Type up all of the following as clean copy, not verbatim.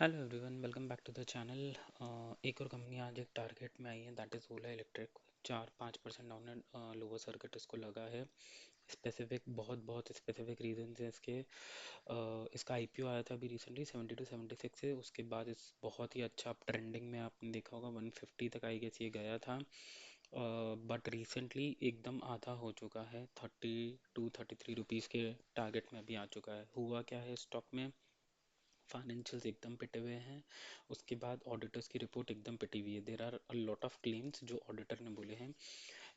Hello everyone, welcome back to the channel. एक और company आज एक टारगेट में आई है, that is Ola electric. 4-5% down है, लोअर सर्किट इसको लगा है। स्पेसिफिक बहुत बहुत स्पेसिफिक रीजन है इसके। इसका आईपीओ आया था अभी रिसेंटली 70 to 76 से। उसके बाद इस बहुत ही अच्छा अप ट्रेंडिंग में आपने देखा होगा 150 तक आई गेस ये गया था। बट रिसेंटली एकदम आधा हो चुका है, 30 to 33 रुपीज़ के टारगेट में अभी आ चुका है। हुआ क्या है स्टॉक में, फाइनेंशियल्स एकदम पिटे हुए हैं। उसके बाद ऑडिटर्स की रिपोर्ट एकदम पिटी हुई है। There are a lot of claims जो ऑडिटर ने बोले हैं।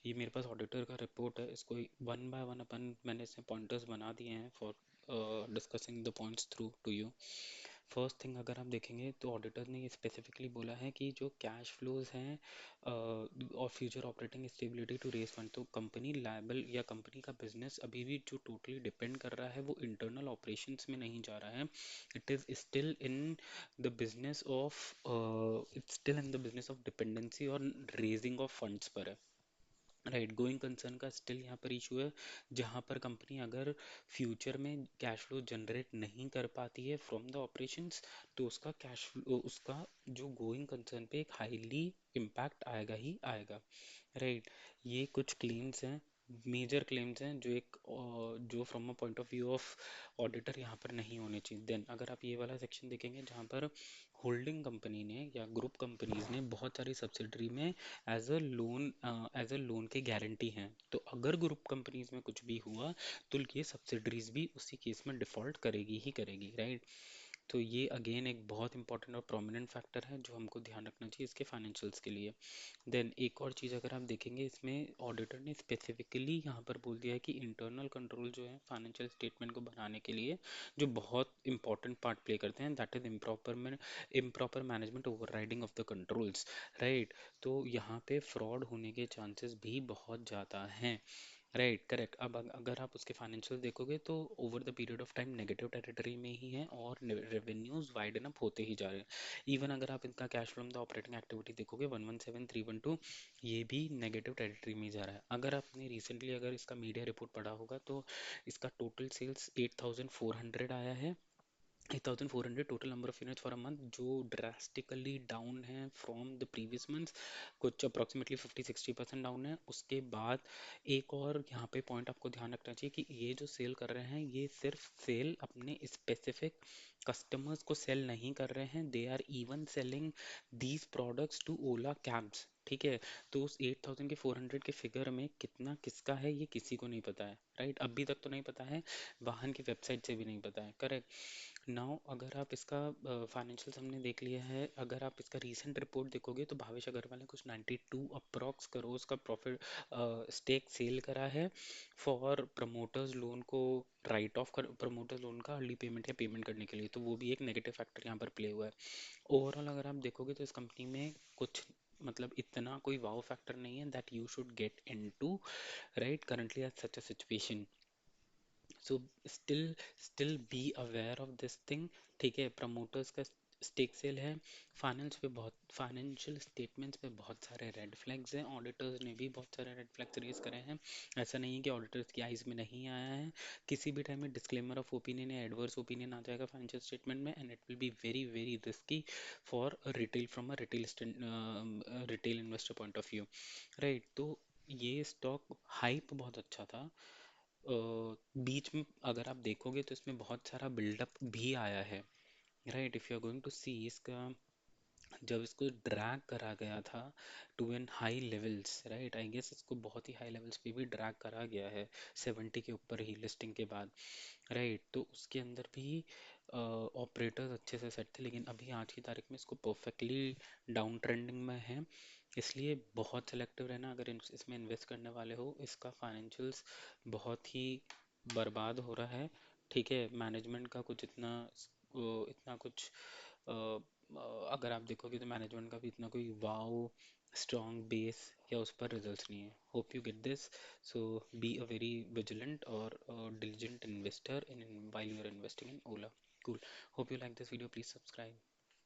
ये मेरे पास ऑडिटर का रिपोर्ट है, इसको वन बाय वन अपन मैंने इसमें पॉइंटर्स बना दिए हैं for discussing the points through to you. First thing अगर आप देखेंगे तो ऑडिटर ने ये स्पेसिफिकली बोला है कि जो कैश फ्लोज हैं और future operating stability to raise fund, तो कंपनी लायबल या कंपनी का बिजनेस अभी भी जो टोटली डिपेंड कर रहा है वो इंटरनल ऑपरेशंस में नहीं जा रहा है। It is still in the business of its still in the business of dependency और रेजिंग ऑफ फंड्स पर है। राइट, गोइंग कंसर्न का स्टिल यहाँ पर इशू है, जहाँ पर कंपनी अगर फ्यूचर में कैश फ्लो जनरेट नहीं कर पाती है फ्रॉम द ऑपरेशंस, तो उसका कैश फ्लो, उसका जो गोइंग कंसर्न पे एक हाईली इम्पैक्ट आएगा ही आएगा। राइट, ये कुछ क्लेम्स हैं, मेजर क्लेम्स हैं जो जो from a point of view of auditor यहाँ पर नहीं होने चाहिए। देन अगर आप ये वाला सेक्शन देखेंगे जहाँ पर होल्डिंग कंपनी ने या ग्रुप कंपनीज ने बहुत सारी सब्सिडरी में एज अ लोन की गारंटी हैं, तो अगर ग्रुप कंपनीज में कुछ भी हुआ तो ये सब्सिडरीज भी उसी केस में डिफॉल्ट करेगी ही करेगी। राइट, तो ये अगेन एक बहुत इंपॉर्टेंट और प्रोमिनेंट फैक्टर है जो हमको ध्यान रखना चाहिए इसके फाइनेंशियल्स के लिए। देन एक और चीज़ अगर आप देखेंगे, इसमें ऑडिटर ने स्पेसिफिकली यहाँ पर बोल दिया है कि इंटरनल कंट्रोल जो है फाइनेंशियल स्टेटमेंट को बनाने के लिए जो बहुत इंपॉर्टेंट पार्ट प्ले करते हैं, that is improper management overriding of the controls. Right, तो यहाँ पे फ्रॉड होने के चांसेस भी बहुत ज़्यादा हैं। Right, correct. अब अगर आप उसके फाइनेंशियल देखोगे तो over the period of time negative territory में ही है और रेवेन्यूज वाइडन अप होते ही जा रहे हैं। इवन अगर आप इनका cash from the operating activity देखोगे 117312, ये भी नेगेटिव टेरिटरी में ही जा रहा है। अगर आपने रिसेंटली अगर इसका मीडिया रिपोर्ट पढ़ा होगा तो इसका टोटल सेल्स 8400 आया है। 8400 total number of units for a month, जो ड्रास्टिकली डाउन है फ्रॉम द प्रीवियस मंथ्स। कुछ अप्रॉक्सीमेटली 50-60% डाउन है। उसके बाद एक और यहाँ पे पॉइंट आपको ध्यान रखना चाहिए कि ये जो सेल कर रहे हैं ये सिर्फ सेल अपने स्पेसिफिक कस्टमर्स को सेल नहीं कर रहे हैं, they are even selling these products to Ola cabs. ठीक है, तो उस 8400 के फिगर में कितना किसका है ये किसी को नहीं पता है। राइट, अभी तक तो नहीं पता है, वाहन की वेबसाइट से भी नहीं पता है। करेक्ट। नाउ अगर आप इसका फाइनेंशियल हमने देख लिया है, अगर आप इसका रीसेंट रिपोर्ट देखोगे तो भावेश अग्रवाल ने कुछ 92 अप्रॉक्स करोड़ का प्रॉफिट स्टेक सेल करा है फॉर प्रमोटर्स लोन को राइट ऑफ कर, प्रमोटर्स लोन का अर्ली पेमेंट या पेमेंट करने के लिए, तो वो भी एक नेगेटिव फैक्टर यहाँ पर प्ले हुआ है। ओवरऑल अगर आप देखोगे तो इस कंपनी में कुछ मतलब इतना कोई वाव फैक्टर नहीं है that you should get into. Right, currently at such a situation, so still still be aware of this thing. ठीक है, प्रमोटर्स का स्टेक सेल है। फाइनेंशियल स्टेटमेंट्स पे बहुत सारे रेड फ्लैग्स हैं, ऑडिटर्स ने भी बहुत सारे रेड फ्लैग्स रेज करे हैं। ऐसा नहीं है कि ऑडिटर्स की आइज में नहीं आया है, किसी भी टाइम में डिस्क्लेमर ऑफ ओपिनियन या एडवर्स ओपिनियन आ जाएगा फाइनेंशियल स्टेटमेंट में, and it will be very very risky for retail from a retail investor point of view. Right, तो ये स्टॉक हाइप बहुत अच्छा था। बीच में अगर आप देखोगे तो इसमें बहुत सारा बिल्डअप भी आया है। Right, if you are going to see इसका जब इसको ड्रैग करा गया था to an high levels, right, I guess इसको बहुत ही हाई लेवल्स पे भी ड्रैग करा गया है 70 के ऊपर ही लिस्टिंग के बाद। राइट, तो उसके अंदर भी ऑपरेटर्स अच्छे से सेट थे, लेकिन अभी आज की तारीख में इसको परफेक्टली डाउन ट्रेंडिंग में है। इसलिए बहुत सिलेक्टिव रहना अगर इसमें इन्वेस्ट करने वाले हो। इसका फाइनेंशियल्स बहुत ही बर्बाद हो रहा है। ठीक है, मैनेजमेंट का कुछ इतना कुछ अगर आप देखोगे तो मैनेजमेंट का भी इतना कोई वाओ स्ट्रॉन्ग बेस या उस पर रिजल्ट्स नहीं है। Hope you get this, so be a very vigilant और diligent investor in while you are investing in Ola. Cool. Hope you like this video. Please subscribe.